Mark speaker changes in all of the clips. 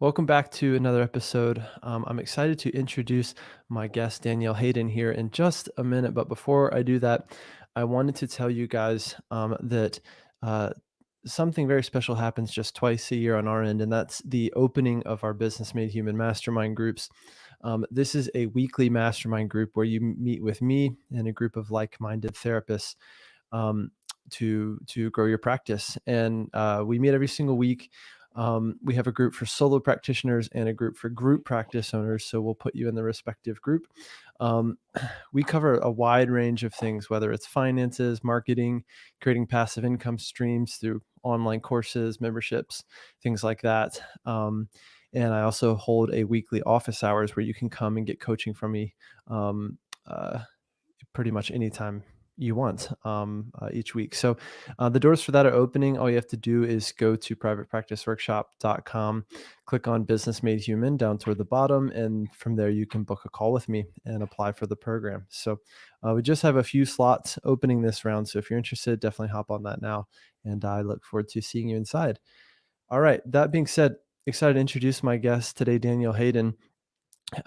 Speaker 1: Welcome back to another episode. I'm excited to introduce my guest, Danielle Hayden, here in just a minute. But before I do that, I wanted to tell you guys that uh, something very special happens just twice a year on our end, and that's the opening of our Business Made Human mastermind groups. This is a weekly mastermind group where you meet with me and a group of like-minded therapists um, to grow your practice. And we meet every single week. We have a group for solo practitioners and a group for group practice owners. So we'll put you in the respective group. Um, we cover a wide range of things, whether it's finances, marketing, creating passive income streams through online courses, memberships, things like that. And I also hold a weekly office hours where you can come and get coaching from me um, uh, pretty much anytime you want each week. So the doors for that are opening. All you have to do is go to privatepracticeworkshop.com, click on Business Made Human down toward the bottom, and from there you can book a call with me and apply for the program. So we just have a few slots opening this round. So if you're interested, definitely hop on that now. And I look forward to seeing you inside. All right. That being said, excited to introduce my guest today, Danielle Hayden.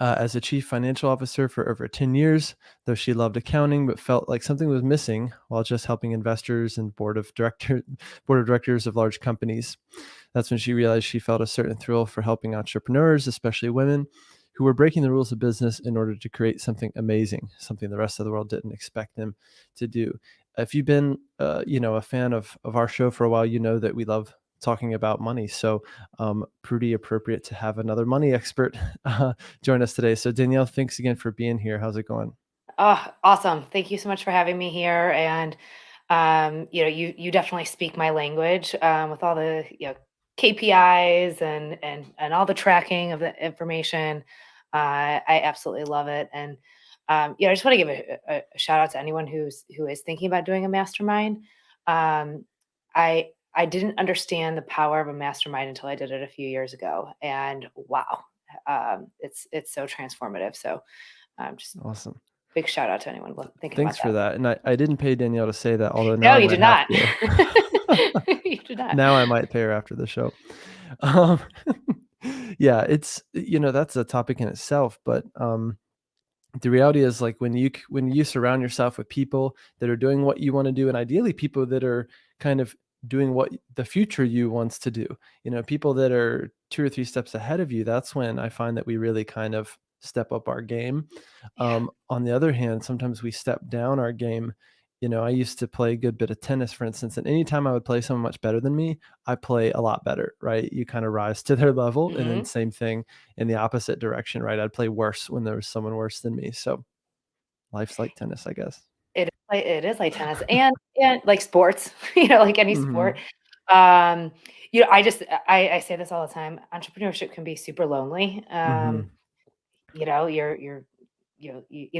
Speaker 1: As a chief financial officer for over 10 years, though she loved accounting but felt like something was missing while just helping investors and board of directors of large companies. That's when she realized she felt a certain thrill for helping entrepreneurs, especially women, who were breaking the rules of business in order to create something amazing, something the rest of the world didn't expect them to do. If you've been, a fan of our show for a while, you know that we love talking about money. So pretty appropriate to have another money expert join us today. So Danielle, thanks again for being here. How's it going?
Speaker 2: Oh, awesome. Thank you so much for having me here. And you definitely speak my language with all the KPIs and all the tracking of the information. I absolutely love it. And I just want to give a shout out to anyone who is thinking about doing a mastermind. Um, I didn't understand the power of a mastermind until I did it a few years ago, and wow, it's so transformative. So just
Speaker 1: Awesome.
Speaker 2: big shout out to anyone thinking
Speaker 1: Thanks
Speaker 2: about
Speaker 1: for
Speaker 2: that.
Speaker 1: that. And I didn't pay Danielle to say that, although now
Speaker 2: No,
Speaker 1: I
Speaker 2: you
Speaker 1: might
Speaker 2: did
Speaker 1: have
Speaker 2: not.
Speaker 1: to.
Speaker 2: You did not.
Speaker 1: Now I might pay her after the show. Um, yeah, that's a topic in itself, but the reality is, like, when you surround yourself with people that are doing what you want to do, and ideally people that are kind of doing what the future you wants to do, people that are 2 or 3 steps ahead of you, that's when I find that we really kind of step up our game.
Speaker 2: Yeah.
Speaker 1: On the other hand, sometimes we step down our game. I used to play a good bit of tennis, for instance, and anytime I would play someone much better than me, I play a lot better, right? You kind of rise to their level, and then
Speaker 2: hmm
Speaker 1: same thing in the opposite direction, right? I'd play worse when there was someone worse than me. So life's like tennis, I guess.
Speaker 2: it is like tennis and like sports, like any sport.
Speaker 1: Mhm.
Speaker 2: Um, I say this all the time. Entrepreneurship can be super lonely.
Speaker 1: Mhm.
Speaker 2: Either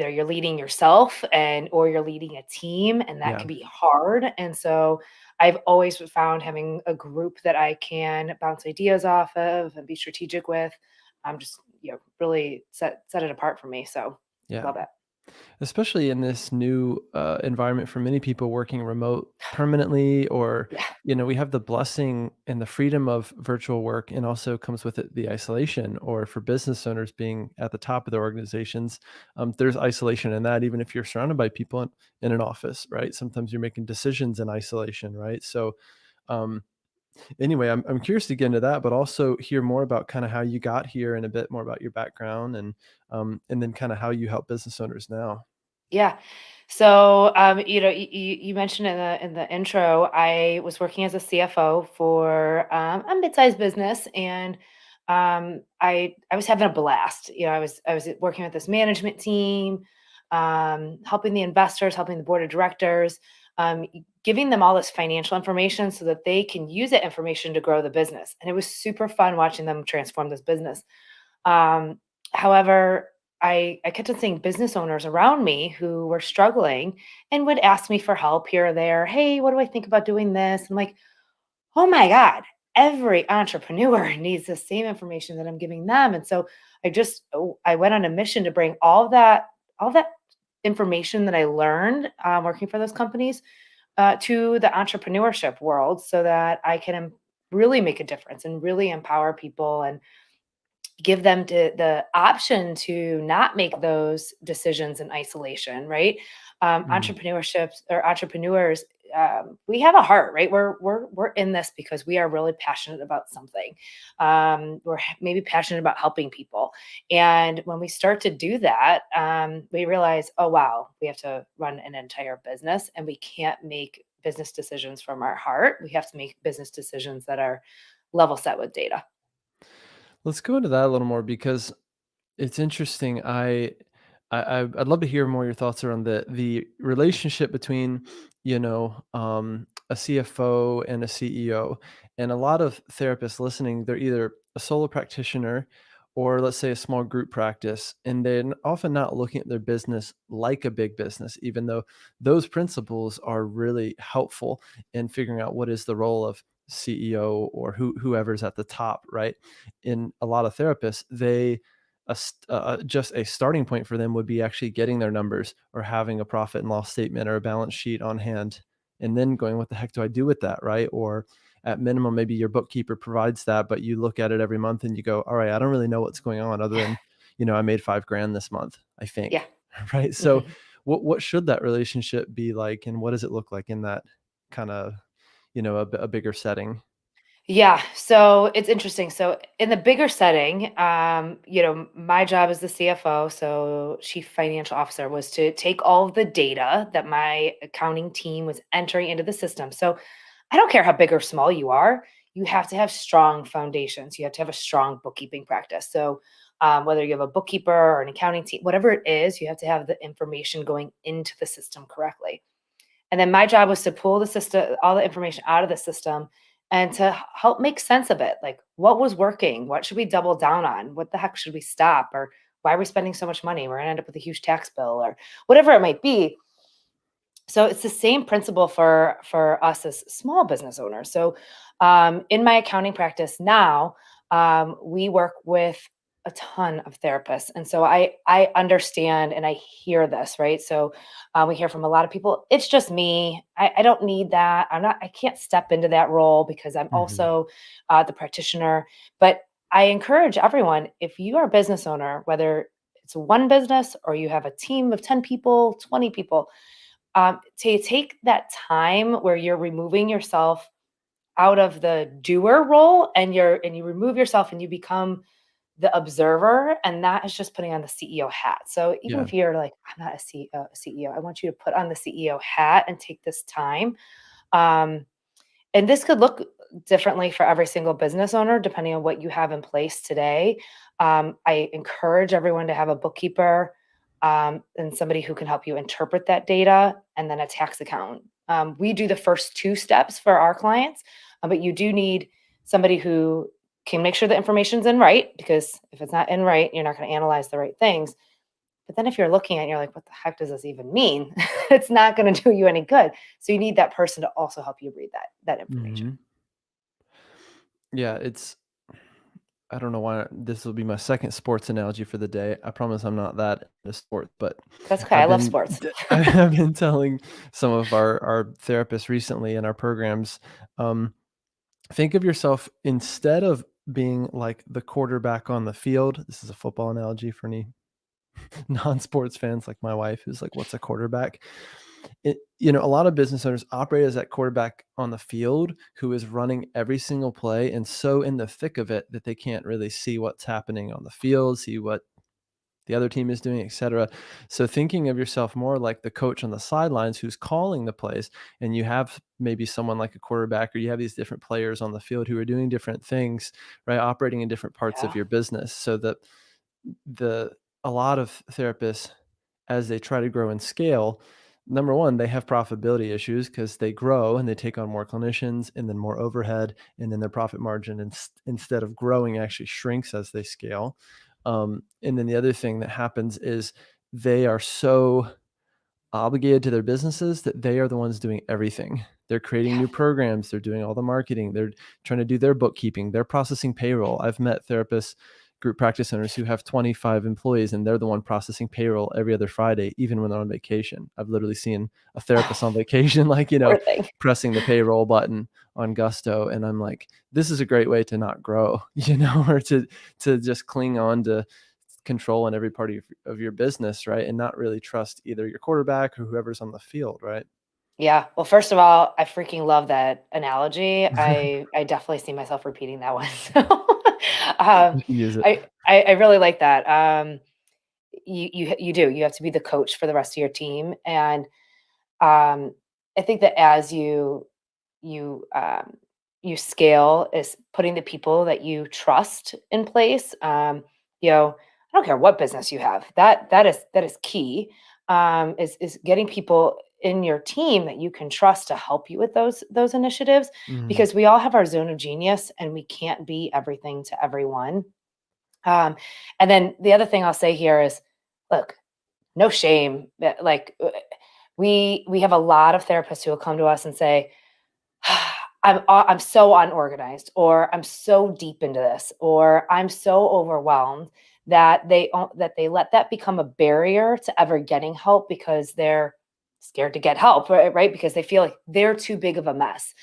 Speaker 2: you're leading yourself or you're leading a team, and that
Speaker 1: Yeah.
Speaker 2: can be hard. And so I've always found having a group that I can bounce ideas off of and be strategic with, just really set it apart for me. So
Speaker 1: Yeah.
Speaker 2: love it.
Speaker 1: Especially in this new environment for many people working remote permanently, or
Speaker 2: Yeah.
Speaker 1: we have the blessing and the freedom of virtual work, and also comes with it the isolation. Or for business owners being at the top of their organizations, there's isolation in that, even if you're surrounded by people in an office, right? Sometimes you're making decisions in isolation, right? So um, anyway, I'm curious to get into that, but also hear more about kind of how you got here and a bit more about your background, and then kind of how you help business owners now.
Speaker 2: Yeah. So, you mentioned in the intro, I was working as a CFO for a mid-sized business, and I was having a blast. I was working with this management team, helping the investors, helping the board of directors, giving them all this financial information so that they can use that information to grow the business. And it was super fun watching them transform this business. Um, However, I kept on seeing business owners around me who were struggling and would ask me for help here or there. Hey, what do I think about doing this? I'm like, oh my God, every entrepreneur needs the same information that I'm giving them. And so I went on a mission to bring all that information that I learned working for those companies to the entrepreneurship world so that I can really make a difference and really empower people. And give them the option to not make those decisions in isolation, right?
Speaker 1: Mm.
Speaker 2: Entrepreneurships or entrepreneurs, we have a heart, right? We're in this because we are really passionate about something. We're maybe passionate about helping people, and when we start to do that, we realize, oh wow, we have to run an entire business, and we can't make business decisions from our heart. We have to make business decisions that are level set with data.
Speaker 1: Let's go into that a little more because it's interesting. I'd love to hear more your thoughts around the relationship between, a CFO and a CEO. And a lot of therapists listening, they're either a solo practitioner or let's say a small group practice, and they're often not looking at their business like a big business, even though those principles are really helpful in figuring out what is the role of CEO or whoever's at the top, right? In a lot of therapists, just a starting point for them would be actually getting their numbers or having a profit and loss statement or a balance sheet on hand, and then going, what the heck do I do with that, right? Or at minimum, maybe your bookkeeper provides that, but you look at it every month and you go, all right, I don't really know what's going on other than, I made 5 grand this month, I
Speaker 2: Yeah.
Speaker 1: think. Right. So
Speaker 2: Mhm.
Speaker 1: what should that relationship be like, and what does it look like in that kind of, a bigger setting?
Speaker 2: Yeah, so it's interesting. So in the bigger setting, my job as the CFO, so chief financial officer, was to take all of the data that my accounting team was entering into the system. So I don't care how big or small you are, you have to have strong foundations. You have to have a strong bookkeeping practice. So whether you have a bookkeeper or an accounting team, whatever it is, you have to have the information going into the system correctly. And then my job was to pull the system, all the information out of the system and to help make sense of it. Like, what was working? What should we double down on? What the heck should we stop? Or why are we spending so much money? We're going to end up with a huge tax bill or whatever it might be. So it's the same principle for us as small business owners. So in my accounting practice now, we work with a ton of therapists, and so I understand and I hear this, right. So we hear from a lot of people. It's just me. I don't need that. I'm not. I can't step into that role because I'm
Speaker 1: Mhm.
Speaker 2: also the practitioner. But I encourage everyone, if you are a business owner, whether it's one business or you have a team of 10 people, 20 people, to take that time where you're removing yourself out of the doer role and you remove yourself and you become the observer, and that is just putting on the CEO hat. So even
Speaker 1: Yeah.
Speaker 2: if you're like, I'm not a CEO, I want you to put on the CEO hat and take this time. Um, and this could look differently for every single business owner, depending on what you have in place today. I encourage everyone to have a bookkeeper and somebody who can help you interpret that data, and then a tax accountant. We do the first two steps for our clients, but you do need somebody who can make sure the information's in right, because if it's not in right, you're not going to analyze the right things. But then if you're looking at it, you're like, what the heck does this even mean? It's not going to do you any good. So you need that person to also help you read that information.
Speaker 1: Mhm. Yeah, I don't know why this will be my second sports analogy for the day. I promise I'm not that into sport, but
Speaker 2: That's okay. I love sports.
Speaker 1: I have been telling some of our therapists recently in our programs, um, think of yourself instead of being like the quarterback on the field. This is a football analogy for any non-sports fans like my wife who's like, "What's a quarterback?" A lot of business owners operate as that quarterback on the field who is running every single play and so in the thick of it that they can't really see what's happening on the field, see what the other team is doing, etc. So thinking of yourself more like the coach on the sidelines who's calling the plays, and you have maybe someone like a quarterback, or you have these different players on the field who are doing different things, right? Operating in different parts of
Speaker 2: Yeah.
Speaker 1: your business, so that the a lot of therapists, as they try to grow and scale, number one, they have profitability issues because they grow and they take on more clinicians and then more overhead, and then their profit margin, instead of growing, actually shrinks as they scale. And then the other thing that happens is they are so obligated to their businesses that they are the ones doing everything. They're creating
Speaker 2: Yeah.
Speaker 1: new programs, they're doing all the marketing, they're trying to do their bookkeeping, they're processing payroll. I've met therapists, group practice owners who have 25 employees and they're the one processing payroll every other Friday, even when they're on vacation. I've literally seen a therapist on vacation, like,
Speaker 2: Poor thing.
Speaker 1: pressing the payroll button on Gusto. And I'm like, this is a great way to not grow, or to just cling on to control in every part of your business, right? And not really trust either your quarterback or whoever's on the field, right?
Speaker 2: Yeah. Well, first of all, I freaking love that analogy. I definitely see myself repeating that one. So, um,
Speaker 1: You can use it.
Speaker 2: I really like that. You do. You have to be the coach for the rest of your team, and I think that as you you scale is putting the people that you trust in place. I don't care what business you have. That is key. Is getting people in your team that you can trust to help you with those initiatives,
Speaker 1: Mhm.
Speaker 2: because we all have our zone of genius and we can't be everything to everyone. Um, and then the other thing I'll say here is, look, no shame. Like, we have a lot of therapists who will come to us and say, I'm so unorganized, or I'm so deep into this, or I'm so overwhelmed that they let that become a barrier to ever getting help because they're scared to get help, right? Right? Because they feel like they're too big of a mess.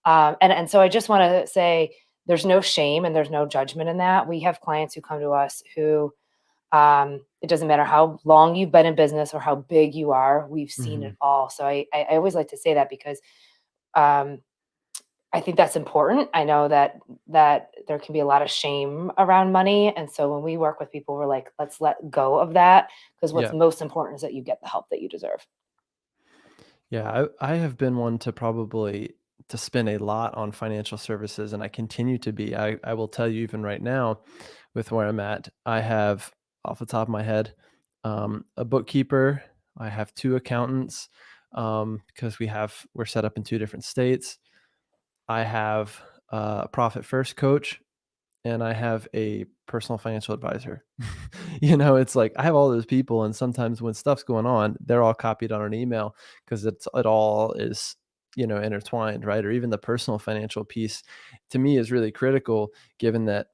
Speaker 2: And so I just want to say there's no shame and there's no judgment in that. We have clients who come to us who, it doesn't matter how long you've been in business or how big you are, we've seen it
Speaker 1: Mhm.
Speaker 2: all. So I always like to say that because, um, I think that's important. I know that there can be a lot of shame around money, and so when we work with people, we're like, let's let go of that, because what's
Speaker 1: Yeah.
Speaker 2: most important is that you get the help that you deserve.
Speaker 1: Yeah, I have been one to spend a lot on financial services, and I continue to be. I will tell you, even right now, with where I'm at, I have, off the top of my head, a bookkeeper. I have two accountants, because we're set up in two different states. I have a profit first coach, and I have a personal financial advisor. It's like I have all those people, and sometimes when stuff's going on, they're all copied on an email because it all is intertwined, right? Or even the personal financial piece to me is really critical, given that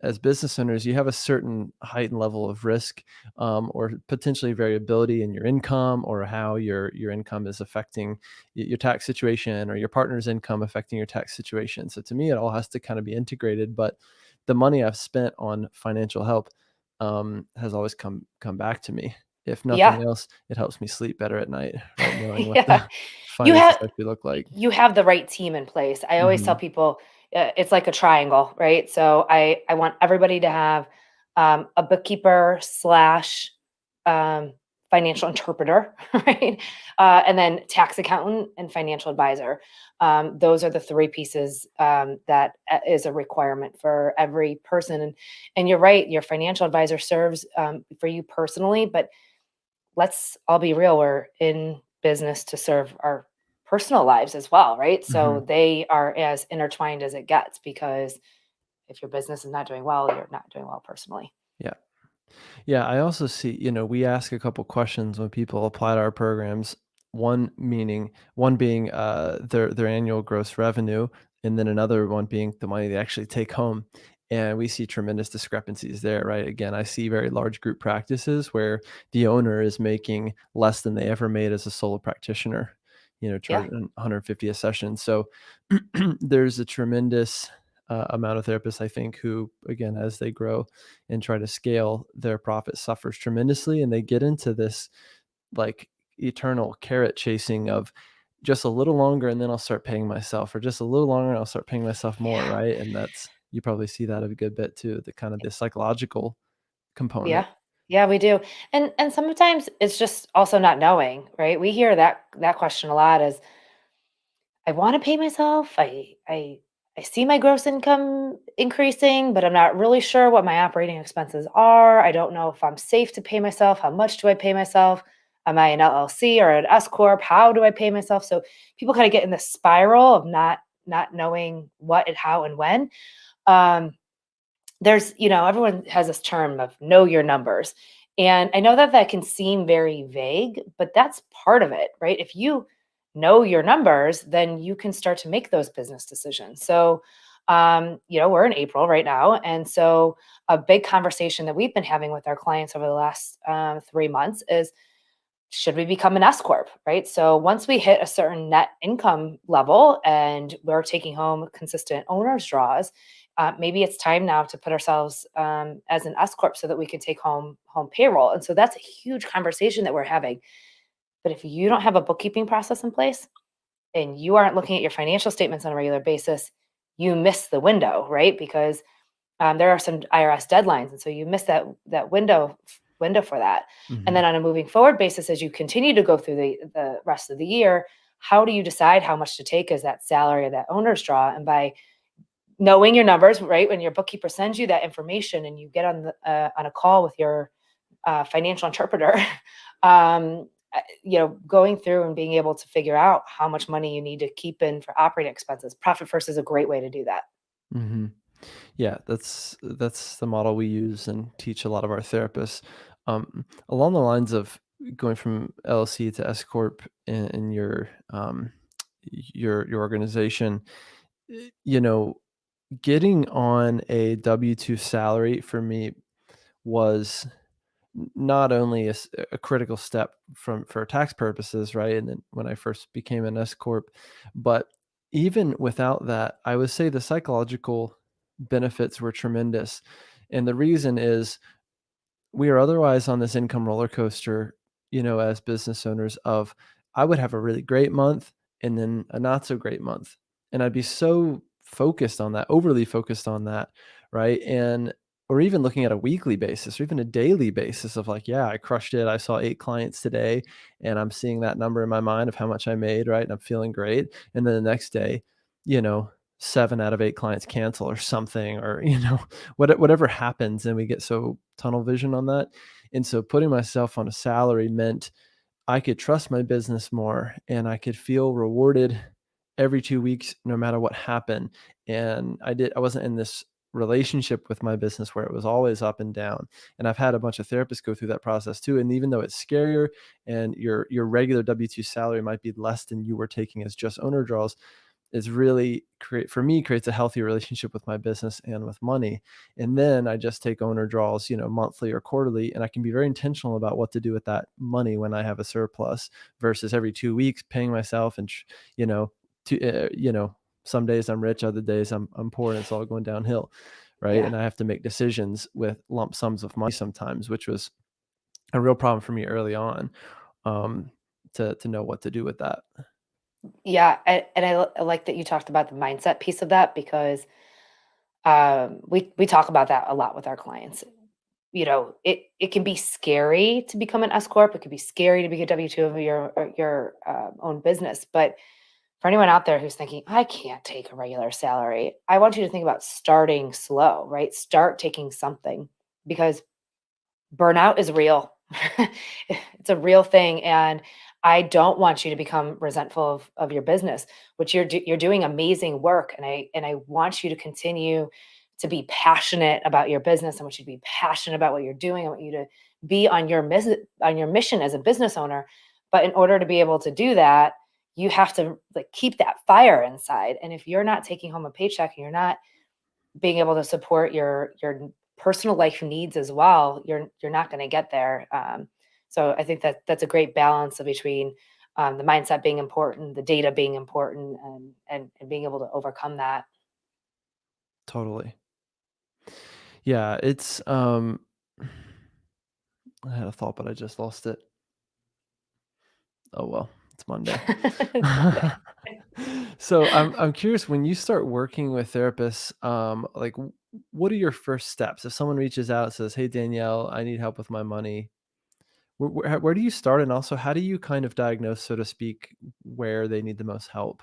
Speaker 1: as business owners, you have a certain heightened level of risk, or potentially variability in your income, or how your income is affecting your tax situation, or your partner's income affecting your tax situation. So to me, it all has to kind of be integrated. But the money I've spent on financial help, has always come back to me. If
Speaker 2: Yeah.
Speaker 1: nothing else, it helps me sleep better at night, right? Knowing what
Speaker 2: Yeah.
Speaker 1: the
Speaker 2: You
Speaker 1: finances
Speaker 2: have
Speaker 1: actually look like.
Speaker 2: you have the right team in place. I always tell
Speaker 1: Mhm.
Speaker 2: people, it's like a triangle, right? So I want everybody to have, a bookkeeper slash, um, financial interpreter, right? And then tax accountant and financial advisor. Those are the three pieces, that is a requirement for every person. And you're right, your financial advisor serves, for you personally, but let's all be real, we're in business to serve our personal lives as well, right?
Speaker 1: Mhm.
Speaker 2: So they are as intertwined as it gets, because if your business is not doing well, you're not doing well personally.
Speaker 1: Yeah. Yeah, I also see, we ask a couple questions when people apply to our programs. One being their annual gross revenue, and then another one being the money they actually take home. And we see tremendous discrepancies there, right? Again, I see very large group practices where the owner is making less than they ever made as a solo practitioner,
Speaker 2: Yeah.
Speaker 1: charging 150 a session. So there's a tremendous amount of therapists, I think, who, again, as they grow and try to scale, their profit suffers tremendously, and they get into this like eternal carrot chasing of just a little longer and then I'll start paying myself, or just a little longer and I'll start paying myself more,
Speaker 2: Yeah.
Speaker 1: right? And that's, you probably see that a good bit too, the kind of the psychological component.
Speaker 2: Yeah. Yeah, we do. And sometimes it's just also not knowing, right? We hear that question a lot is, I want to pay myself. I see my gross income increasing, but I'm not really sure what my operating expenses are. I don't know if I'm safe to pay myself. How much do I pay myself? Am I an LLC or an S corp? How do I pay myself? So people kind of get in this spiral of not knowing what and how and when. Um, everyone has this term of know your numbers. And I know that that can seem very vague, but that's part of it, right? If you know your numbers, then you can start to make those business decisions. So, We're in April right now. And so a big conversation that we've been having with our clients over the last 3 months is, should we become an S Corp, right? So once we hit a certain net income level and we're taking home consistent owner's draws, maybe it's time now to put ourselves as an S Corp so that we can take home payroll. And so that's a huge conversation that we're having. But if you don't have a bookkeeping process in place and you aren't looking at your financial statements on a regular basis, you miss the window, right? Because there are some IRS deadlines, and so you miss that window for that. And
Speaker 1: Mhm.
Speaker 2: then on a moving forward basis, as you continue to go through the rest of the year, how do you decide how much to take as that salary or that owner's draw? And by knowing your numbers, right, when your bookkeeper sends you that information and you get on a call with your financial interpreter, going through and being able to figure out how much money you need to keep in for operating expenses. Profit first is a great way to do that.
Speaker 1: Mhm. Yeah, that's the model we use and teach a lot of our therapists. Along the lines of going from LLC to S corp in your organization, you know, getting on a W-2 salary for me was not only a critical step for tax purposes, right? And then when I first became an S corp, but even without that, I would say the psychological benefits were tremendous. And the reason is we are otherwise on this income roller coaster, as business owners of I would have a really great month and then a not so great month. And I'd be so focused on that, overly focused on that, right? And or even looking at a weekly basis or even a daily basis of like, yeah, I crushed it. I saw 8 clients today and I'm seeing that number in my mind of how much I made, right? And I'm feeling great. And then the next day, you know, 7 out of 8 clients cancel or something, or whatever happens, and we get so tunnel vision on that. And so putting myself on a salary meant I could trust my business more and I could feel rewarded every 2 weeks no matter what happened. And I wasn't in this relationship with my business where it was always up and down. And I've had a bunch of therapists go through that process too. And even though it's scarier and your regular W-2 salary might be less than you were taking as just owner draws, is really creates a healthy relationship with my business and with money. And then I just take owner draws, monthly or quarterly, and I can be very intentional about what to do with that money when I have a surplus versus every 2 weeks paying myself and you know some days I'm rich, other days I'm poor, and it's all going downhill, right?
Speaker 2: Yeah.
Speaker 1: And I have to make decisions with lump sums of money sometimes, which was a real problem for me early on, um, to know what to do with that.
Speaker 2: Yeah, I like that you talked about the mindset piece of that because we talk about that a lot with our clients. It can be scary to become an S corp. It can be scary to be a W-2 of your own business. But for anyone out there who's thinking, I can't take a regular salary, I want you to think about starting slow, right? Start taking something because burnout is real. It's a real thing, and I don't want you to become resentful of your business, which you're doing amazing work, and I want you to continue to be passionate about your business. I want you to be passionate about what you're doing. I want you to be on your mission as a business owner. But in order to be able to do that, you have to like keep that fire inside. And if you're not taking home a paycheck and you're not being able to support your personal life needs as well, you're not going to get there. So I think that's a great balance of between the mindset being important, the data being important, and being able to overcome that.
Speaker 1: Totally. Yeah, it's I had a thought, but I just lost it. Oh well, it's Monday.
Speaker 2: It's Monday.
Speaker 1: So I'm curious, when you start working with therapists, like what are your first steps? If someone reaches out and says, "Hey Danielle, I need help with my money," where do you start, and also how do you kind of diagnose, so to speak, where they need the most help?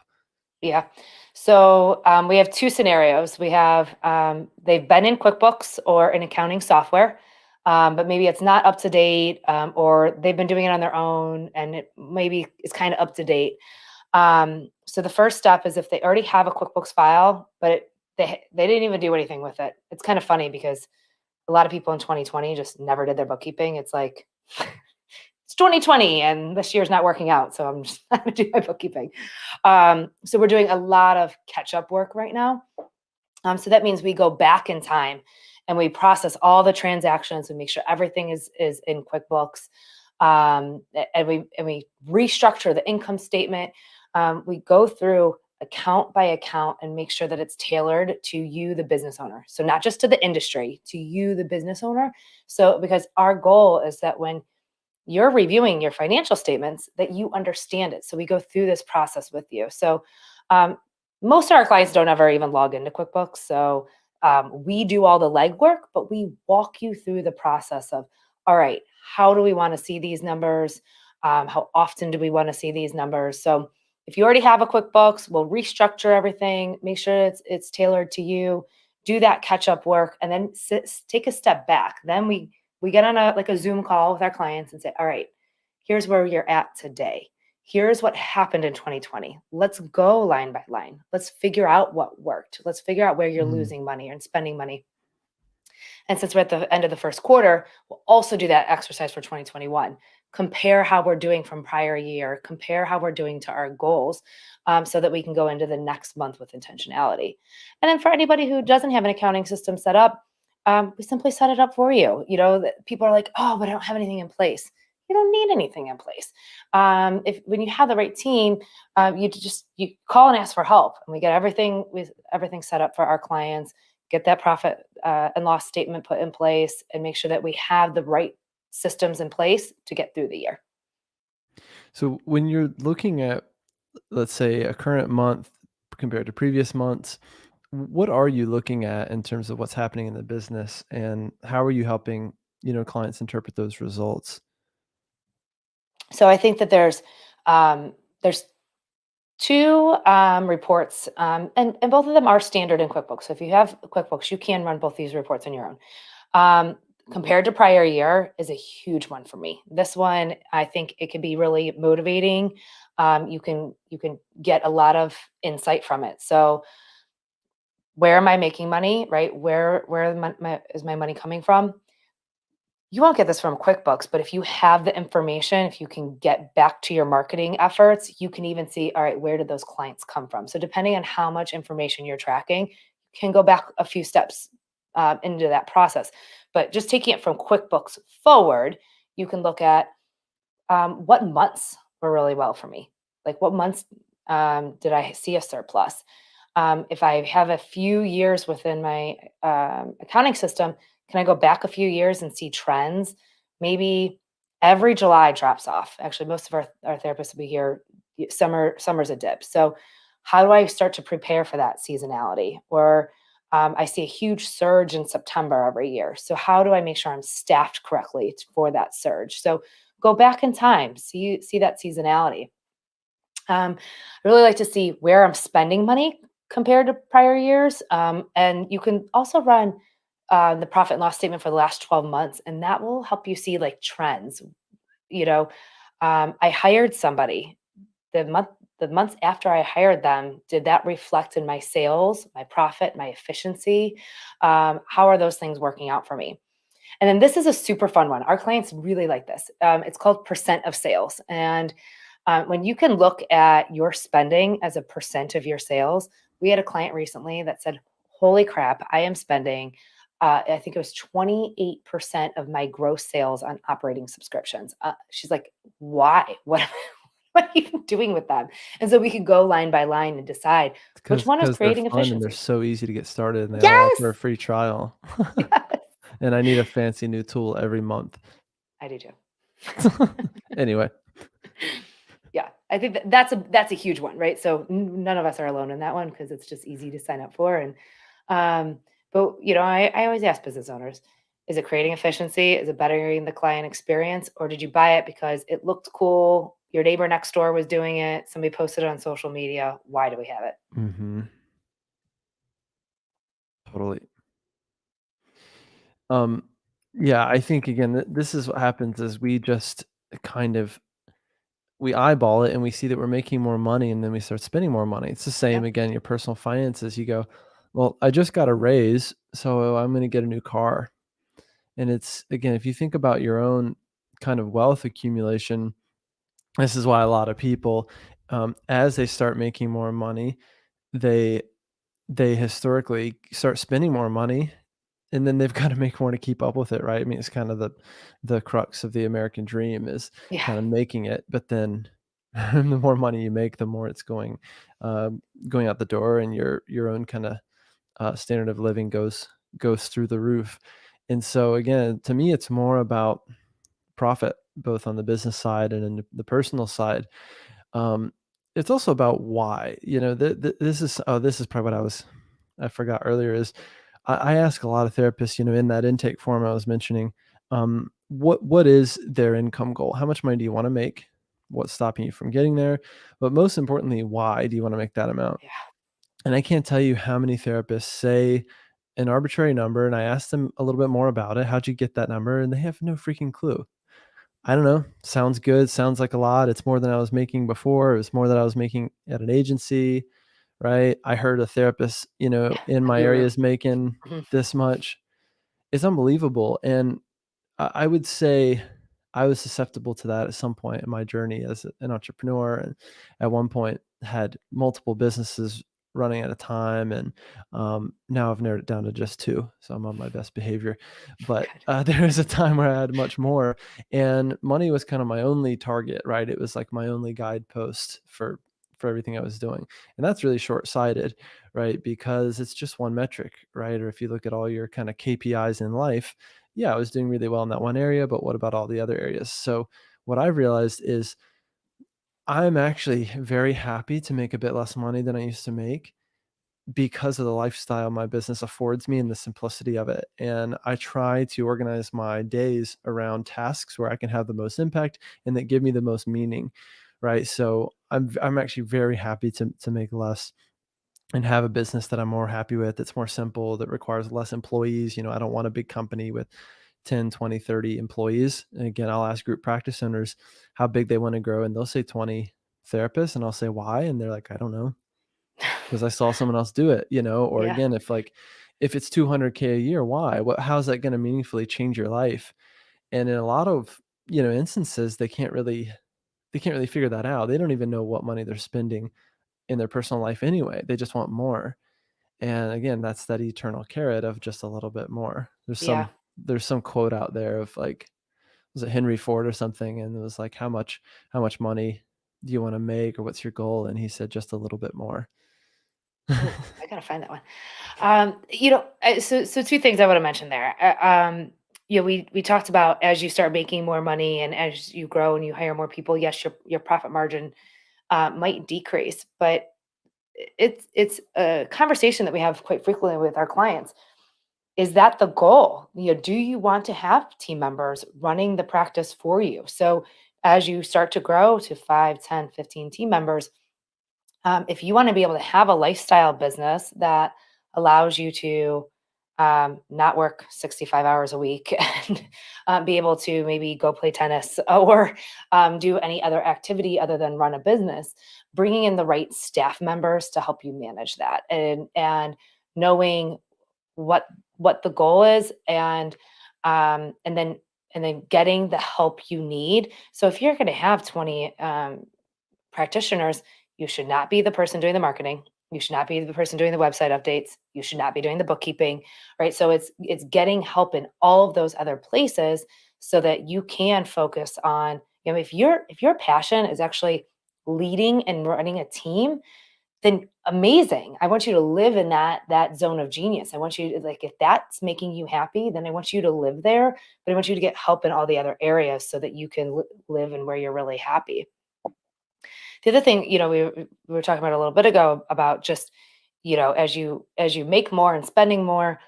Speaker 2: Yeah. So we have two scenarios. We have they've been in QuickBooks or in accounting software, but maybe it's not up to date, or they've been doing it on their own and it maybe is kind of up to date. So the first step is if they already have a QuickBooks file, but they didn't even do anything with it. It's kind of funny because a lot of people in 2020 just never did their bookkeeping. It's like it's 2020 and this year's not working out, so I'm just not gonna do my bookkeeping. So we're doing a lot of catch up work right now. So that means we go back in time and we process all the transactions. We make sure everything is in QuickBooks, and we restructure the income statement. We go through account by account and make sure that it's tailored to you, the business owner. So not just to the industry, to you, the business owner. So because our goal is that when you're reviewing your financial statements, that you understand it. So we go through this process with you. So um, most of our clients don't ever even log into QuickBooks. So we do all the legwork, but we walk you through the process of, all right, how do we want to see these numbers? How often do we want to see these numbers? So if you already have a QuickBooks, we'll restructure everything, make sure it's tailored to you, do that catch up work, and then take a step back. Then we get on a Zoom call with our clients and say, all right, here's where you're at today. Here's what happened in 2020. Let's go line by line. Let's figure out what worked. Let's figure out where you're
Speaker 1: Mhm.
Speaker 2: losing money and spending money. And since we're at the end of the first quarter, we'll also do that exercise for 2021. Compare how we're doing from prior year, compare how we're doing to our goals, so that we can go into the next month with intentionality. And then for anybody who doesn't have an accounting system set up, we simply set it up for you. People are like, oh, but I don't have anything in place. You don't need anything in place. If when you have the right team, you call and ask for help, and we get everything set up for our clients, get that profit and loss statement put in place, and make sure that we have the right systems in place to get through the year.
Speaker 1: So when you're looking at, let's say, a current month compared to previous months, what are you looking at in terms of what's happening in the business, and how are you helping, clients interpret those results?
Speaker 2: So I think that there's two reports, and both of them are standard in QuickBooks. So if you have QuickBooks, you can run both these reports on your own. Um, Compared to prior year is a huge one for me. This one, I think it can be really motivating. You can get a lot of insight from it. So where am I making money, right? Where is my money coming from? You won't get this from QuickBooks, but if you have the information, if you can get back to your marketing efforts, you can even see, all right, where did those clients come from? So depending on how much information you're tracking, you can go back a few steps into that process. But just taking it from QuickBooks forward, you can look at what months were really well for me. Like what months did I see a surplus? If I have a few years within my accounting system, can I go back a few years and see trends? Maybe every July drops off. Actually, most of our therapists will be here. Summer's a dip. So, how do I start to prepare for that seasonality? Or I see a huge surge in September every year. So, how do I make sure I'm staffed correctly for that surge? So, go back in time, see that seasonality. I really like to see where I'm spending money compared to prior years. And you can also run the profit and loss statement for the last 12 months, and that will help you see like trends. You know, I hired somebody the month the months after I hired them. Did that reflect in my sales, my profit, my efficiency? How are those things working out for me? And then this is a super fun one. Our clients really like this. It's called percent of sales. And when you can look at your spending as a percent of your sales, we had a client recently that said, holy crap, I am spending, I think it was 28% of my gross sales on operating subscriptions. She's like, why? What are you doing with them? And so we could go line by line and decide which one is
Speaker 1: Because they're
Speaker 2: creating
Speaker 1: fun and they're
Speaker 2: efficiency.
Speaker 1: so easy to get started, and they all
Speaker 2: Yes.
Speaker 1: offer a free trial.
Speaker 2: Yes.
Speaker 1: And I need a fancy new tool every month.
Speaker 2: I do too.
Speaker 1: Anyway,
Speaker 2: Yeah, I think that's a huge one, right? So none of us are alone in that one because it's just easy to sign up for. And but I always ask business owners, is it creating efficiency? Is it bettering the client experience, or did you buy it because it looked cool? Your neighbor next door was doing it. Somebody posted it on social media. Why do we have it?
Speaker 1: mhm, totally. Um, yeah, I think again, this is what happens is we just kind of we eyeball it and we see that we're making more money and then we start spending more money. It's the same
Speaker 2: Yep.
Speaker 1: again, your personal finances. You go, well, I just got a raise, so I'm going to get a new car. And it's again, if you think about your own kind of wealth accumulation, this is why a lot of people, as they start making more money, they they historically start spending more money, and then they've gotta make more to keep up with it, right? I mean, it's kind of the crux of the American dream is
Speaker 2: Yeah.
Speaker 1: kinda making it, but then the more money you make, the more it's going out the door, and your own kinda, standard of living goes through the roof. And so, again, to me, it's more about profit, both on the business side and in the personal side. Um, it's also about why, this is probably what I forgot earlier is I ask a lot of therapists, in that intake form I was mentioning, what is their income goal? How much money do you want to make? What's stopping you from getting there? But most importantly, why do you want to make that amount?
Speaker 2: Yeah.
Speaker 1: And I can't tell you how many therapists say an arbitrary number, and I ask them a little bit more about it. How'd you get that number? And they have no freaking clue. I don't know. Sounds good. Sounds like a lot. It's more than I was making before. It was more than I was making at an agency, right? I heard a therapist, in
Speaker 2: A
Speaker 1: my area
Speaker 2: guru.
Speaker 1: is making
Speaker 2: Mhm.
Speaker 1: this much. It's unbelievable. And I would say I was susceptible to that at some point in my journey as an entrepreneur, and at one point had multiple businesses running at a time, and now I've narrowed it down to just two, so I'm on my best behavior. But
Speaker 2: Good.
Speaker 1: there was a time where I had much more, and money was kind of my only target, right? It was like my only guidepost for everything I was doing, and that's really short-sighted, right? Because it's just one metric, right? Or if you look at all your kind of KPIs in life, yeah, I was doing really well in that one area, but what about all the other areas? So what I've realized is I'm actually very happy to make a bit less money than I used to make because of the lifestyle my business affords me and the simplicity of it. And I try to organize my days around tasks where I can have the most impact and that give me the most meaning. Right. So I'm actually very happy to make less and have a business that I'm more happy with, that's more simple, that requires less employees. I don't want a big company with 10, 20, 30 employees. And again, I'll ask group practice owners how big they want to grow, and they'll say 20 therapists, and I'll say why, and they're like, I don't know, because I saw someone else do it, or
Speaker 2: Yeah.
Speaker 1: again, if it's 200K a year, why? How's that going to meaningfully change your life? And in a lot of, instances, they can't really figure that out. They don't even know what money they're spending in their personal life anyway. They just want more. And again, that's that eternal carrot of just a little bit more.
Speaker 2: Yeah.
Speaker 1: There's some quote out there of like, was it Henry Ford or something? And it was like, how much money do you want to make, or what's your goal? And he said just a little bit more.
Speaker 2: Oh, I gotta find that one. So two things I want to mention there. We talked about as you start making more money and as you grow and you hire more people, yes, your profit margin might decrease, but it's a conversation that we have quite frequently with our clients. Is that the goal? Do you want to have team members running the practice for you? So as you start to grow to 5, 10, 15 team members, if you want to be able to have a lifestyle business that allows you to not work 65 hours a week and be able to maybe go play tennis or do any other activity other than run a business, bringing in the right staff members to help you manage that, and knowing what what the goal is, and then getting the help you need. So if you're going to have 20 practitioners, you should not be the person doing the marketing. You should not be the person doing the website updates. You should not be doing the bookkeeping, right? So it's getting help in all of those other places so that you can focus on, if your passion is actually leading and running a team, then amazing. I want you to live in that zone of genius. I want you to, like, if that's making you happy, then I want you to live there, but I want you to get help in all the other areas so that you can live in where you're really happy. The other thing, we were talking about a little bit ago about just, as you make more and spending more,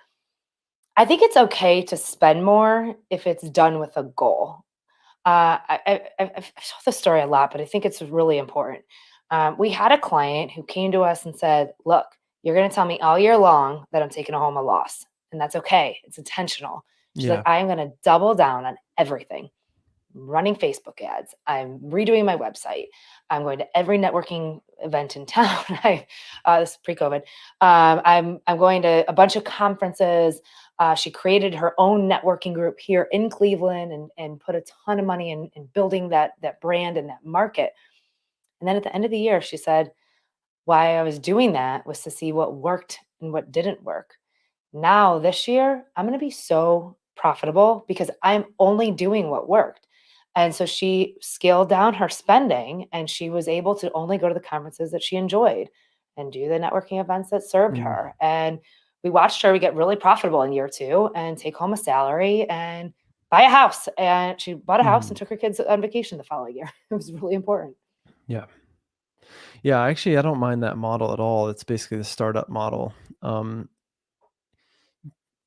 Speaker 2: I think it's okay to spend more if it's done with a goal. I've told this story a lot, but I think it's really important. We had a client who came to us and said, "Look, you're going to tell me all year long that I'm taking home a loss, and that's okay. It's intentional." She's like,
Speaker 1: Yeah.
Speaker 2: "I am going to double down on everything. Running Facebook ads. I'm redoing my website. I'm going to every networking event in town. This is pre-COVID. I'm going to a bunch of conferences. She created her own networking group here in Cleveland and put a ton of money in building that brand and that market. And then at the end of the year, she said, why I was doing that was to see what worked and what didn't work. Now, this year, I'm going to be so profitable because I'm only doing what worked. And so she scaled down her spending and she was able to only go to the conferences that she enjoyed and do the networking events that served
Speaker 1: Mm,
Speaker 2: her. And we watched her get really profitable in year two and take home a salary and buy a house. And she bought a house
Speaker 1: mhm.
Speaker 2: and took her kids on vacation the following year. It was really important.
Speaker 1: Yeah. Yeah, actually, I don't mind that model at all. It's basically the startup model. Um,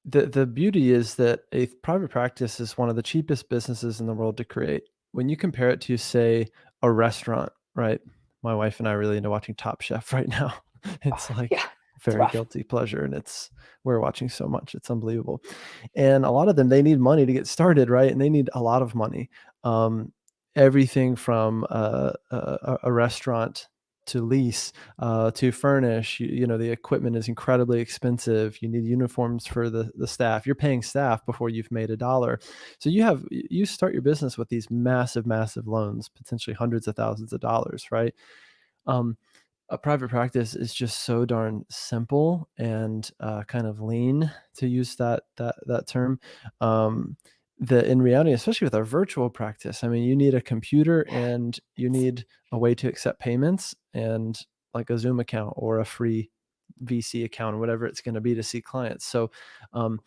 Speaker 1: the beauty is that a private practice is one of the cheapest businesses in the world to create. When you compare it to, say, a restaurant, right? My wife and I are really into watching Top Chef right now. It's
Speaker 2: Yeah,
Speaker 1: like
Speaker 2: it's
Speaker 1: very
Speaker 2: rough.
Speaker 1: guilty pleasure, and we're watching so much. It's unbelievable. And a lot of them, they need money to get started, right? And they need a lot of money. Um, Everything from a restaurant to lease, to furnish. The equipment is incredibly expensive. You need uniforms for the staff. You're paying staff before you've made a dollar. So you start your business with these massive, massive loans, potentially hundreds of thousands of dollars, right? Um, a private practice is just so darn simple and kind of lean, to use that term. Um, that in reality, especially with our virtual practice, I mean, you need a computer and you need a way to accept payments and like a Zoom account or a free VC account or whatever it's going to be to see clients. So, um,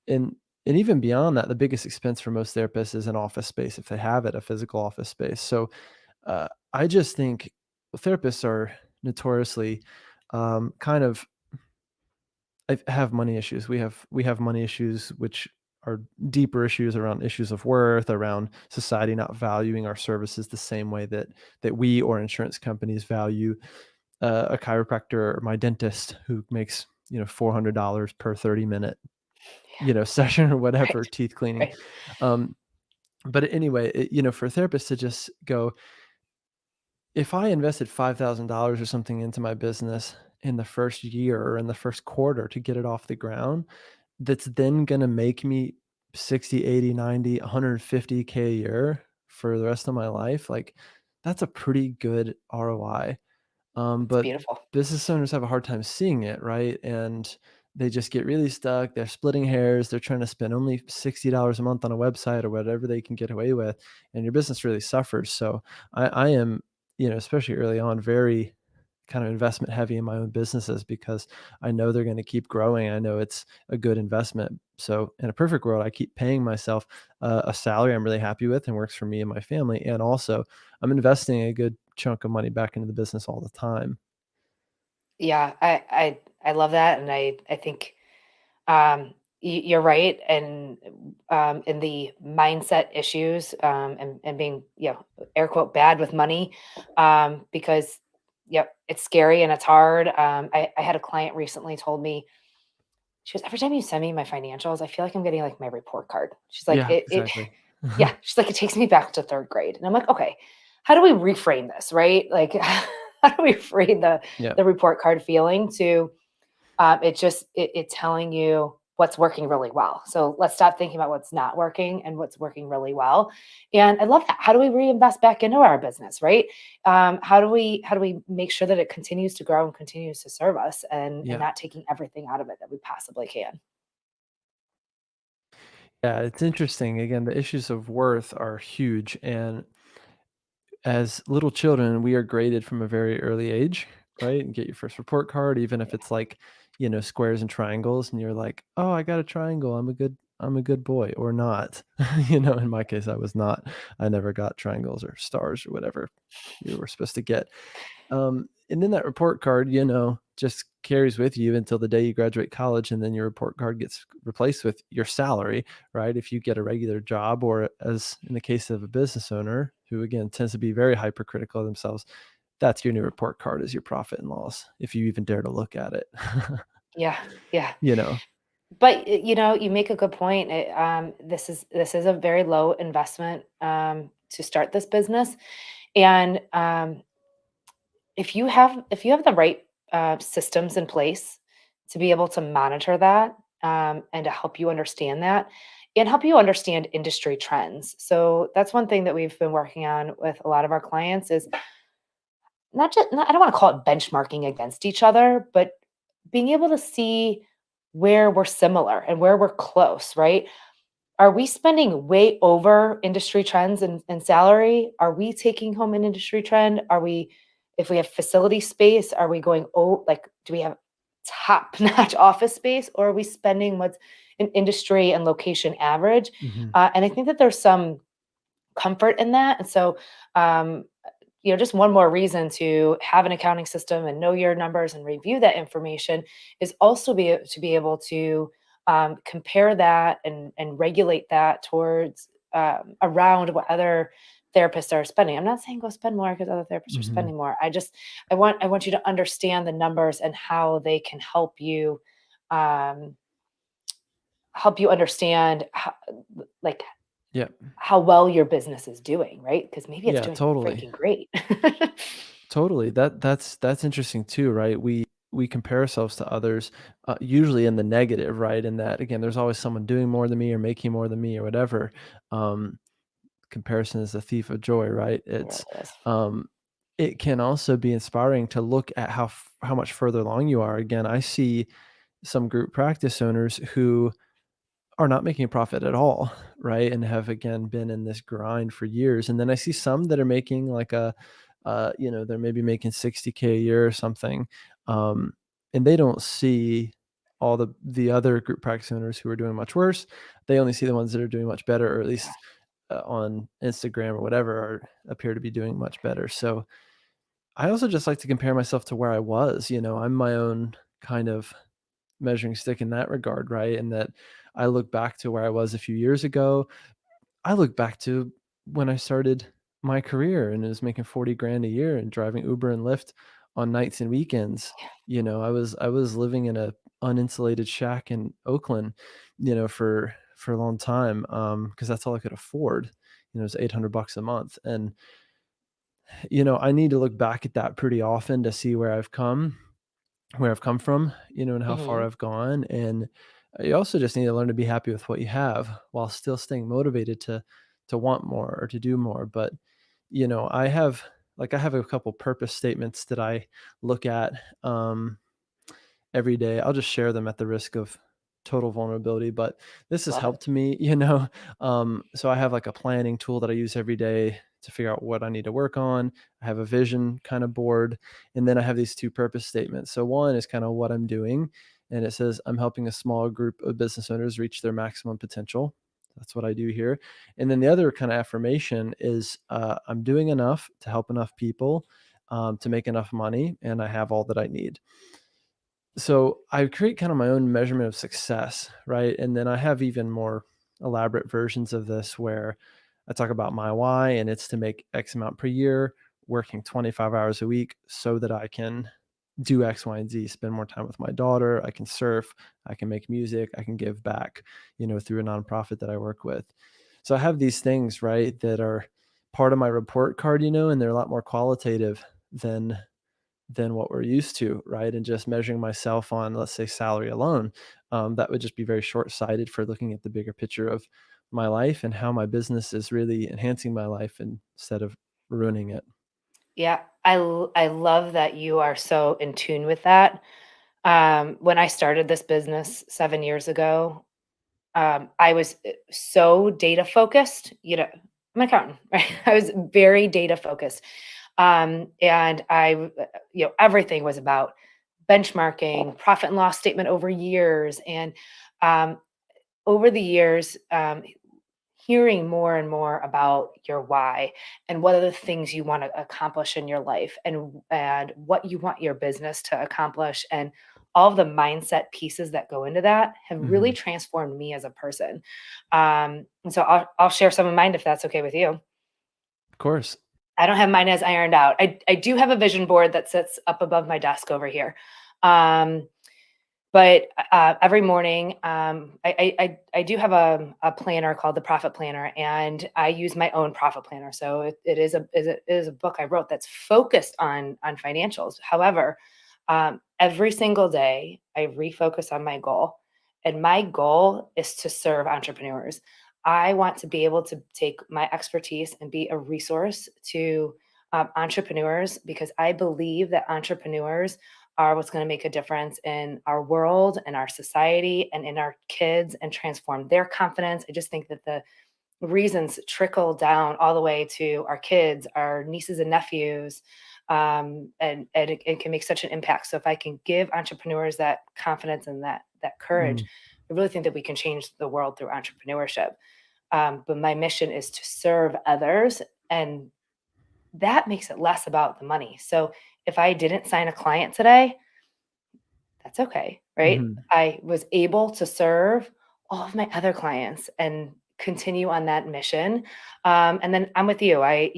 Speaker 1: and and even beyond that, the biggest expense for most therapists is an office space if they have it, a physical office space. So I just think therapists are notoriously kind of have money issues. We have money issues, which are deeper issues around issues of worth, around society not valuing our services the same way that we or insurance companies value a chiropractor or my dentist who makes $400 per 30-minute session or whatever,
Speaker 2: Right.
Speaker 1: teeth cleaning.
Speaker 2: Right.
Speaker 1: Um, but anyway, for a therapist to just go, if I invested $5,000 or something into my business in the first year or in the first quarter to get it off the ground, that's then gonna make me 60, 80, 90, 150K a year for the rest of my life, like, that's a pretty good ROI.
Speaker 2: It's
Speaker 1: But
Speaker 2: beautiful.
Speaker 1: business owners have a hard time seeing it, right? And they just get really stuck. They're splitting hairs. They're trying to spend only $60 a month on a website or whatever they can get away with, and your business really suffers. So I am, especially early on, very kind of investment heavy in my own businesses because I know they're going to keep growing. I know it's a good investment. So in a perfect world, I keep paying myself a salary I'm really happy with and works for me and my family. And also, I'm investing a good chunk of money back into the business all the time.
Speaker 2: Yeah, I love that, and I think you're right, and in the mindset issues, and being air quote bad with money, because yep, it's scary and it's hard. I had a client recently told me she goes, every time you send me my financials, I feel like I'm getting like my report card. She's like,
Speaker 1: Yeah,
Speaker 2: it
Speaker 1: exactly.
Speaker 2: yeah, she's like, it takes me back to third grade, and I'm like, okay, how do we reframe this, right? Like, how do we frame
Speaker 1: Yeah,
Speaker 2: the report card feeling to it telling you what's working really well. So let's stop thinking about what's not working and what's working really well. And I love that. How do we reinvest back into our business, right? How do we make sure that it continues to grow and continues to serve us and
Speaker 1: yeah.
Speaker 2: not taking everything out of it that we possibly can?
Speaker 1: Yeah, it's interesting. Again, the issues of worth are huge, and as little children, we are graded from a very early age, right? And get your first report card, even if it's like, squares and triangles, and you're like, "Oh, I got a triangle. I'm a good boy," or not. In my case, I was not. I never got triangles or stars or whatever you were supposed to get. And then that report card, just carries with you until the day you graduate college, and then your report card gets replaced with your salary, right? If you get a regular job, or as in the case of a business owner who again tends to be very hypercritical of themselves, that's your new report card, is your profit and loss, if you even dare to look at it.
Speaker 2: Yeah, yeah.
Speaker 1: you know?
Speaker 2: But you make a good point. This is a very low investment to start this business, and if you have the right systems in place to be able to monitor that and to help you understand that and help you understand industry trends. So that's one thing that we've been working on with a lot of our clients is I don't want to call it benchmarking against each other, but being able to see where we're similar and where we're close, right? Are we spending way over industry trends and salary? Are we taking home an industry trend? Are we, if we have facility space, are we going, oh, like, do we have top notch office space, or are we spending what's an industry and location average?
Speaker 1: Mhm.
Speaker 2: And I think that there's some comfort in that. And so, um, just one more reason to have an accounting system and know your numbers and review that information is also to be able to compare that and regulate that towards around what other therapists are spending. I'm not saying go spend more because other therapists are
Speaker 1: Mhm.
Speaker 2: spending more. I want you to understand the numbers and how they can um, help you understand how, like
Speaker 1: Yeah.
Speaker 2: how well your business is doing, right? Because maybe it's
Speaker 1: Yeah,
Speaker 2: doing
Speaker 1: totally.
Speaker 2: freaking great.
Speaker 1: Totally. That's interesting too, right? We compare ourselves to others, usually in the negative, right? In that again, there's always someone doing more than me or making more than me or whatever. Um, Comparison is a thief of joy, right?
Speaker 2: It really is.
Speaker 1: Um, it can also be inspiring to look at how much further along you are. Again, I see some group practice owners who are not making a profit at all, right? And have again been in this grind for years. And then I see some that are making like they're maybe making 60K a year or something. Um, and they don't see all the other group practice owners who are doing much worse. They only see the ones that are doing much better, or at
Speaker 2: Yeah.
Speaker 1: least on Instagram or whatever, appear to be doing much better. So I also just like to compare myself to where I was. I'm my own kind of measuring stick in that regard, right? And that I look back to where I was a few years ago. I look back to when I started my career and was making 40 grand a year and driving Uber and Lyft on nights and weekends. I was living in a uninsulated shack in Oakland, for a long time, because that's all I could afford. It was $800 a month, and I need to look back at that pretty often to see where I've come from, and how far
Speaker 2: Mhm.
Speaker 1: I've gone. And you also just need to learn to be happy with what you have while still staying motivated to want more or to do more. But I have a couple purpose statements that I look at every day. I'll just share them at the risk of total vulnerability, but this has
Speaker 2: Love it.
Speaker 1: helped me, so I have like a planning tool that I use every day to figure out what I need to work on. I have a vision kind of board, and then I have these two purpose statements. So one is kind of what I'm doing, and it says I'm helping a small group of business owners reach their maximum potential. That's what I do here. And then the other kind of affirmation is I'm doing enough to help enough people, to make enough money, and I have all that I need. So I create kind of my own measurement of success, right? And then I have even more elaborate versions of this where I talk about my why, and it's to make X amount per year, working 25 hours a week so that I can do X, Y, and Z, spend more time with my daughter. I can surf, I can make music, I can give back, through a nonprofit that I work with. So I have these things, right, that are part of my report card, and they're a lot more qualitative than what we're used to, right? And just measuring myself on, let's say, salary alone, that would just be very short sighted for looking at the bigger picture of my life and how my business is really enhancing my life instead of ruining it.
Speaker 2: Yeah, I love that you are so in tune with that. When I started this business 7 years ago, I was, so data focused, I'm an accountant, right? I was very data focused. And everything was about benchmarking, profit and loss statement over years, and, um, over the years, hearing more and more about your why and what are the things you want to accomplish in your life and what you want your business to accomplish and all of the mindset pieces that go into that have really
Speaker 1: Mhm.
Speaker 2: transformed me as a person. And so I'll share some of mine if that's okay with you.
Speaker 1: Of course.
Speaker 2: I don't have mine as ironed out. I do have a vision board that sits up above my desk over here. Um, but every morning, I do have a planner called the Profit Planner, and I use my own profit planner. So it is a book I wrote that's focused on financials. However, every single day I refocus on my goal, and my goal is to serve entrepreneurs. I want to be able to take my expertise and be a resource to entrepreneurs, because I believe that entrepreneurs are what's going to make a difference in our world and our society and in our kids and transform their confidence. I just think that the reasons trickle down all the way to our kids, our nieces and nephews, and it can make such an impact. So if I can give entrepreneurs that confidence and that courage,
Speaker 1: Mm,
Speaker 2: I really think that we can change the world through entrepreneurship. But my mission is to serve others, and that makes it less about the money. So if I didn't sign a client today, that's okay, right?
Speaker 1: mhm.
Speaker 2: I was able to serve all of my other clients and continue on that mission. And then I'm with you. I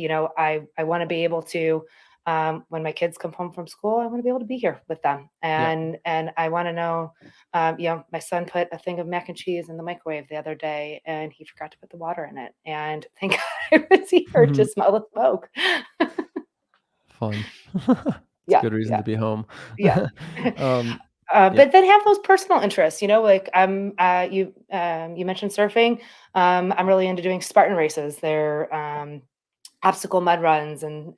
Speaker 2: want to be able to, when my kids come home from school, I want to be able to be here with them.
Speaker 1: Yeah.
Speaker 2: And I want to know, my son put a thing of mac and cheese in the microwave the other day, and he forgot to put the water in it. And thank God I was here to smell the smoke.
Speaker 1: Fun. It's a
Speaker 2: Yeah,
Speaker 1: good reason
Speaker 2: yeah,
Speaker 1: to be home.
Speaker 2: yeah.
Speaker 1: Yeah.
Speaker 2: But then have those personal interests, like you mentioned surfing. I'm really into doing Spartan races. They're obstacle mud runs and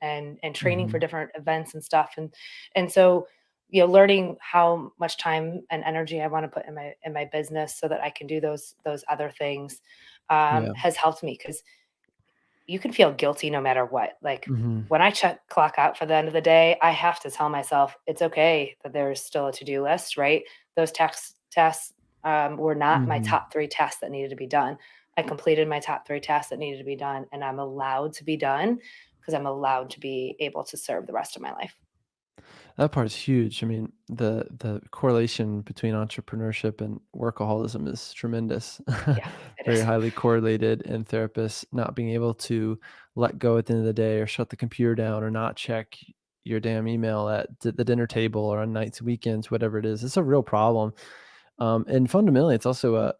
Speaker 2: training for
Speaker 1: Mhm.
Speaker 2: different events and stuff. And so, learning how much time and energy I want to put in my business so that I can do those other things
Speaker 1: Yeah.
Speaker 2: has helped me, because you can feel guilty no matter what. Like,
Speaker 1: Mhm.
Speaker 2: when I check clock out for the end of the day, I have to tell myself it's okay that there's still a to-do list, right? Those tasks were not my
Speaker 1: Mhm.
Speaker 2: top 3 tasks that needed to be done. I completed my top 3 tasks that needed to be done, and I'm allowed to be done because I'm allowed to be able to serve the rest of my life.
Speaker 1: That part's huge. I mean, the correlation between entrepreneurship and workaholism is tremendous.
Speaker 2: Yeah, it
Speaker 1: Very
Speaker 2: is.
Speaker 1: highly correlated, and therapists not being able to let go at the end of the day or shut the computer down or not check your damn email at the dinner table or on nights, weekends, whatever it is. It's a real problem. And fundamentally, it's also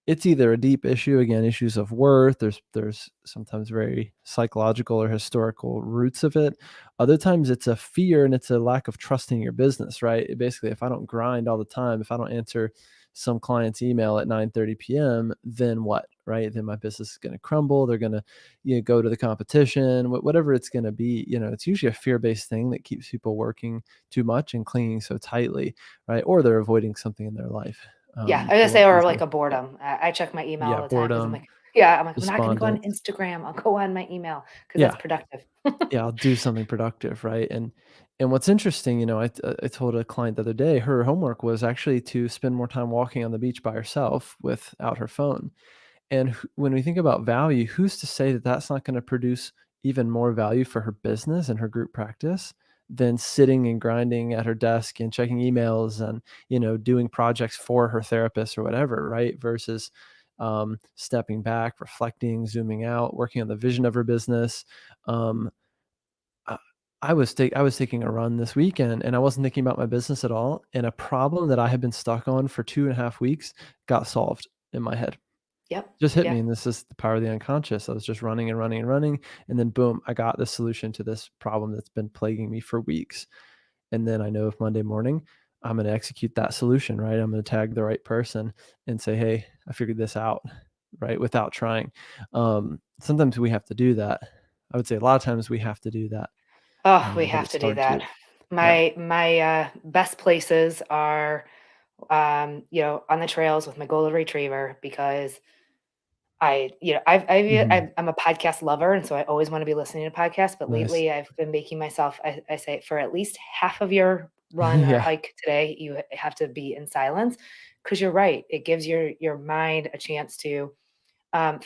Speaker 1: it's either a deep issue, again, issues of worth, there's sometimes very psychological or historical roots of it. Other times it's a fear and it's a lack of trusting your business, right? Basically, if I don't grind all the time, if I don't answer some client's email at 9:30 p.m., then what, right? Then my business is gonna crumble, they're gonna, go to the competition, whatever it's gonna be, it's usually a fear-based thing that keeps people working too much and clinging so tightly, right? Or they're avoiding something in their life,
Speaker 2: Yeah, I was
Speaker 1: for
Speaker 2: gonna say,
Speaker 1: whatever
Speaker 2: or like
Speaker 1: reason.
Speaker 2: a
Speaker 1: Yeah.
Speaker 2: boredom. I check my email
Speaker 1: Yeah,
Speaker 2: all the time because I'm
Speaker 1: boredom,
Speaker 2: like, yeah, I'm not gonna go on
Speaker 1: despondence.
Speaker 2: Instagram. I'll go on my email because that's
Speaker 1: Yeah,
Speaker 2: productive.
Speaker 1: yeah, I'll do something productive, right? And what's interesting, I told a client the other day, her homework was actually to spend more time walking on the beach by herself without her phone. And when we think about value, who's to say that that's not gonna produce even more value for her business and her group practice than sitting and grinding at her desk and checking emails and, doing projects for her therapist or whatever, right? Versus, stepping back, reflecting, zooming out, working on the vision of her business. Um, I I was taking a run this weekend, and I wasn't thinking about my business at all, and a problem that I had been stuck on for 2.5 weeks got solved in my head.
Speaker 2: Yep.
Speaker 1: Just hit
Speaker 2: Yeah.
Speaker 1: me, and this is the power of the unconscious. I was just running and running and running, and then boom, I got the solution to this problem that's been plaguing me for weeks. And then I know if Monday morning, I'm gonna execute that solution, right? I'm gonna tag the right person and say, "Hey, I figured this out," right? Without trying. Sometimes we have to do that. I would say a lot of times we have to do that,
Speaker 2: Oh, we
Speaker 1: but
Speaker 2: have
Speaker 1: it's
Speaker 2: to do
Speaker 1: hard
Speaker 2: that.
Speaker 1: to. Yeah.
Speaker 2: My best places are, on the trails with my golden retriever, because
Speaker 1: Mhm.
Speaker 2: I'm a podcast lover, and so I always wanna be listening to podcasts, but
Speaker 1: Nice.
Speaker 2: lately I've been making myself, I say, for at least half of your run or
Speaker 1: Yeah.
Speaker 2: hike today, you have to be in silence, because 'cause you're right, it gives your mind a chance to,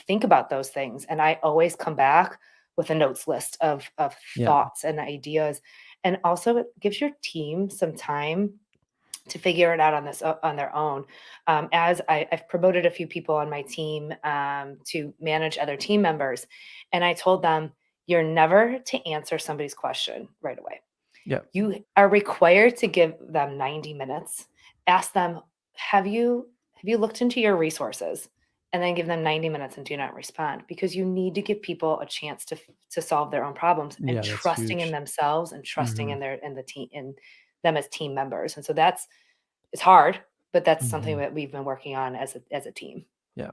Speaker 2: think about those things, and I always come back with a notes list of
Speaker 1: Yeah.
Speaker 2: thoughts and ideas, and also it gives your team some time to figure it out on their own. As I've promoted a few people on my team to manage other team members, and I told them, "You're never to answer somebody's question right away.
Speaker 1: Yeah.
Speaker 2: You are required to give them 90 minutes. Ask them, have you looked into your resources?" And then give them 90 minutes and do not respond, because you need to give people a chance to solve their own problems, and
Speaker 1: Yeah, that's
Speaker 2: trusting in
Speaker 1: huge.
Speaker 2: themselves and trusting
Speaker 1: Mhm.
Speaker 2: in the team, in them as team members. And so that's it's hard, but that's something
Speaker 1: Mhm.
Speaker 2: that we've been working on as a team.
Speaker 1: Yeah.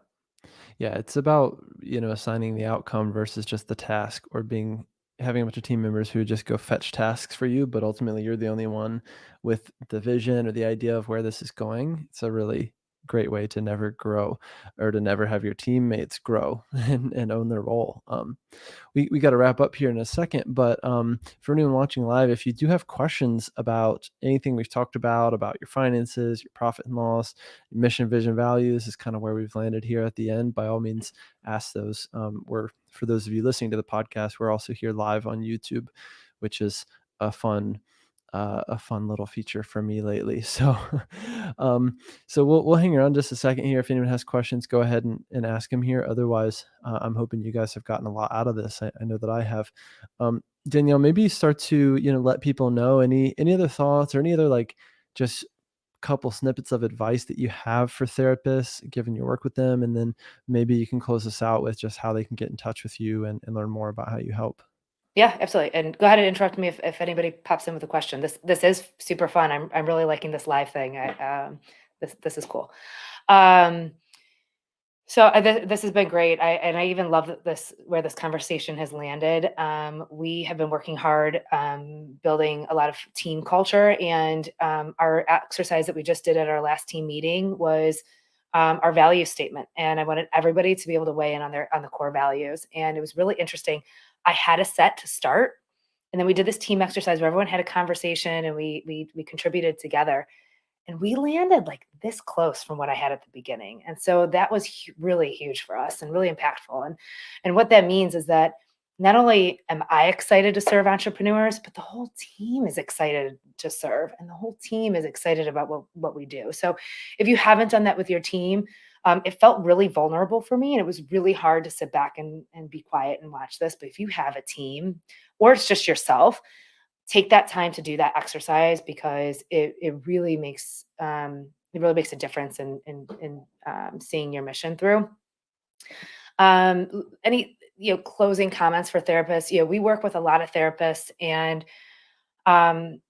Speaker 1: Yeah, it's about, assigning the outcome versus just the task or being having a bunch of team members who just go fetch tasks for you, but ultimately you're the only one with the vision or the idea of where this is going. It's a really great way to never grow, or to never have your teammates grow and own their role. We got to wrap up here in a second, but for anyone watching live, if you do have questions about anything we've talked about your finances, your profit and loss, your mission, vision, values, is kind of where we've landed here at the end. By all means, ask those. We're, for those of you listening to the podcast, we're also here live on YouTube, which is a fun a fun little feature for me lately. So, we'll hang around just a second here. If anyone has questions, go ahead and ask them here. Otherwise, I'm hoping you guys have gotten a lot out of this. I know that I have. Danielle, maybe start to let people know any other thoughts or any other like just couple snippets of advice that you have for therapists, given your work with them, and then maybe you can close us out with just how they can get in touch with you and learn more about how you help.
Speaker 2: Yeah, absolutely. And go ahead and interrupt me if anybody pops in with a question. This is super fun. I'm really liking this live thing. This is cool. Um, this has been great. I even love that this where this conversation has landed. We have been working hard building a lot of team culture, and our exercise that we just did at our last team meeting was our value statement. And I wanted everybody to be able to weigh in on the core values. And it was really interesting. I had a set to start, and then we did this team exercise where everyone had a conversation and we contributed together, and we landed like this close from what I had at the beginning. And so that was really huge for us and really impactful. And what that means is that not only am I excited to serve entrepreneurs, but the whole team is excited to serve, and the whole team is excited about what we do. So if you haven't done that with your team, it felt really vulnerable for me, and it was really hard to sit back and be quiet and watch this. But if you have a team, or it's just yourself, take that time to do that exercise, because it really makes a difference in seeing your mission through. Any closing comments for therapists? We work with a lot of therapists, and um,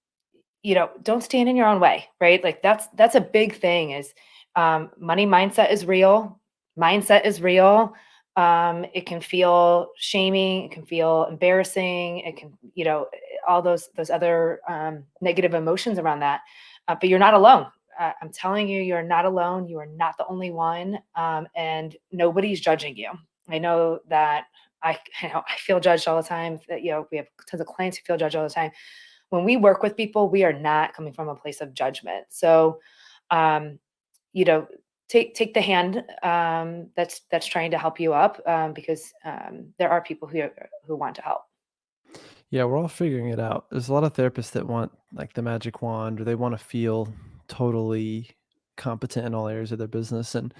Speaker 2: don't stand in your own way, right? Like that's a big thing. Is money mindset is real. Mindset is real. It can feel shaming. It can feel embarrassing. It can, all those other negative emotions around that. But you're not alone. I'm telling you, you're not alone. You are not the only one, and nobody's judging you. I know that I feel judged all the time. That we have tons of clients who feel judged all the time. When we work with people, we are not coming from a place of judgment. So, um, you know, take the hand that's trying to help you up, because there are people who want to help.
Speaker 1: Yeah, we're all figuring it out. There's a lot of therapists that want like the magic wand, or they want to feel totally competent in all areas of their business. And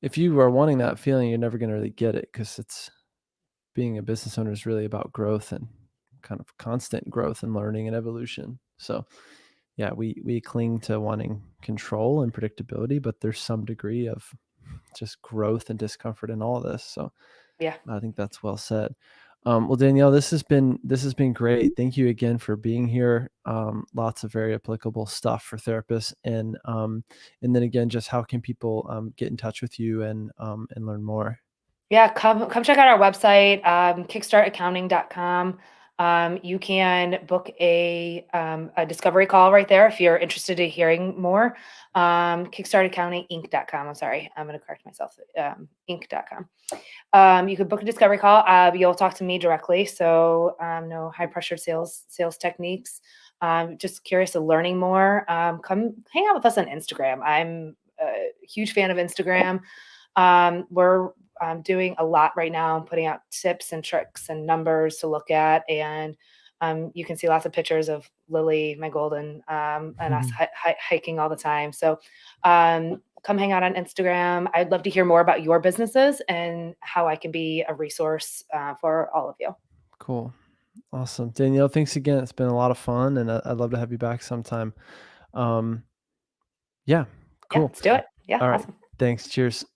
Speaker 1: if you are wanting that feeling, you're never going to really get it, because it's being a business owner is really about growth and kind of constant growth and learning and evolution. So yeah, we cling to wanting control and predictability, but there's some degree of just growth and discomfort in all of this. So
Speaker 2: Yeah.
Speaker 1: I think that's well said. Well, Danielle, this has been great. Thank you again for being here. Lots of very applicable stuff for therapists, and then again, just how can people get in touch with you and learn more?
Speaker 2: Yeah, come check out our website, kickstartaccounting.com. You can book a discovery call right there if you're interested in hearing more. Kickstartaccountinginc.com. I'm sorry, I'm going to correct myself. Inc.com. You could book a discovery call. You'll talk to me directly. So no high pressure sales techniques. Just curious to learning more. Come hang out with us on Instagram. I'm a huge fan of Instagram. We're doing a lot right now. I'm putting out tips and tricks and numbers to look at, and you can see lots of pictures of Lily, my golden, and us hiking all the time. So come hang out on Instagram. I'd love to hear more about your businesses and how I can be a resource for all of you.
Speaker 1: Cool. Awesome. Danielle, thanks again. It's been a lot of fun, and I'd love to have you back sometime. Um, yeah,
Speaker 2: Yeah,
Speaker 1: cool.
Speaker 2: let's do it. Yeah,
Speaker 1: All right.
Speaker 2: awesome.
Speaker 1: Thanks. Cheers.